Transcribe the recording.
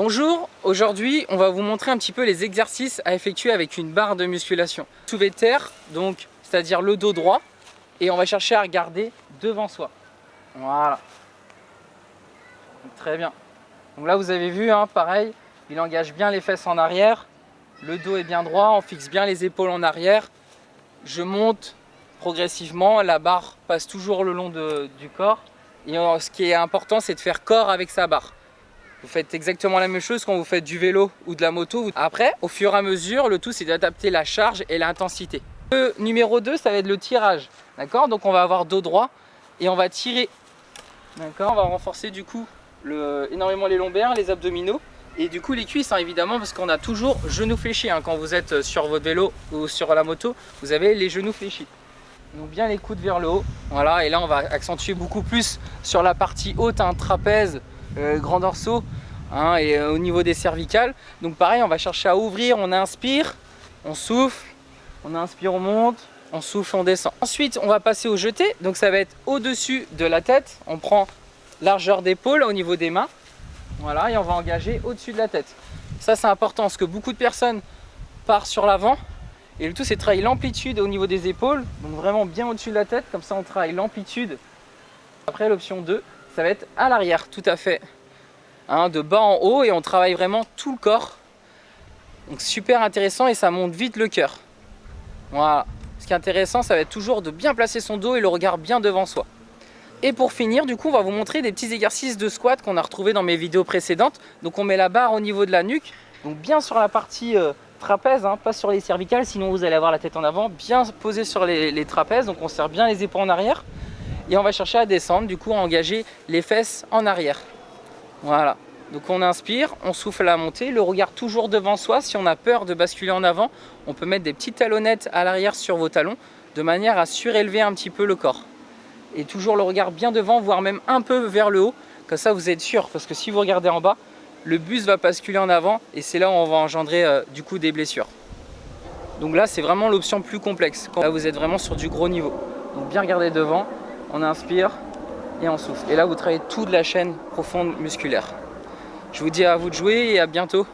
Bonjour, aujourd'hui on va vous montrer un petit peu les exercices à effectuer avec une barre de musculation. Soulevé de terre, donc c'est-à-dire le dos droit, et on va chercher à regarder devant soi. Voilà. Donc, très bien. Donc là vous avez vu, hein, pareil, il engage bien les fesses en arrière, le dos est bien droit, on fixe bien les épaules en arrière. Je monte progressivement, la barre passe toujours le long du corps. Et ce qui est important, c'est de faire corps avec sa barre. Vous faites exactement la même chose quand vous faites du vélo ou de la moto. Après, au fur et à mesure, le tout c'est d'adapter la charge et l'intensité. Le numéro 2, ça va être le tirage. D'accord? Donc on va avoir dos droit et on va tirer. D'accord? On va renforcer du coup énormément les lombaires, les abdominaux et du coup les cuisses, hein, évidemment, parce qu'on a toujours genoux fléchis. Hein, quand vous êtes sur votre vélo ou sur la moto, vous avez les genoux fléchis. Donc bien les coudes vers le haut. Voilà, et là on va accentuer beaucoup plus sur la partie haute, hein, trapèze, grand dorsaux, hein, et au niveau des cervicales. Donc pareil, on va chercher à ouvrir, on inspire, on souffle, on inspire, on monte, on souffle, on descend. Ensuite on va passer au jeté, donc ça va être au-dessus de la tête, on prend largeur d'épaule au niveau des mains, voilà, et on va engager au-dessus de la tête. Ça c'est important parce que beaucoup de personnes partent sur l'avant, et le tout c'est de travailler l'amplitude au niveau des épaules, donc vraiment bien au-dessus de la tête, comme ça on travaille l'amplitude. Après l'option 2, ça va être à l'arrière, tout à fait, hein, de bas en haut, et on travaille vraiment tout le corps. Donc super intéressant et ça monte vite le cœur. Voilà, ce qui est intéressant, ça va être toujours de bien placer son dos et le regard bien devant soi. Et pour finir, du coup, on va vous montrer des petits exercices de squat qu'on a retrouvés dans mes vidéos précédentes. Donc on met la barre au niveau de la nuque, donc bien sur la partie trapèze, hein, pas sur les cervicales, sinon vous allez avoir la tête en avant, bien posé sur les trapèzes, donc on serre bien les épaules en arrière. Et on va chercher à descendre, du coup à engager les fesses en arrière. Voilà, donc on inspire, on souffle à la montée, le regard toujours devant soi. Si on a peur de basculer en avant, on peut mettre des petites talonnettes à l'arrière sur vos talons, de manière à surélever un petit peu le corps. Et toujours le regard bien devant, voire même un peu vers le haut, comme ça vous êtes sûr, parce que si vous regardez en bas, le buste va basculer en avant, et c'est là où on va engendrer du coup des blessures. Donc là c'est vraiment l'option plus complexe, là vous êtes vraiment sur du gros niveau. Donc bien regarder devant, on inspire et on souffle. Et là vous travaillez toute la chaîne profonde musculaire. Je vous dis à vous de jouer et à bientôt.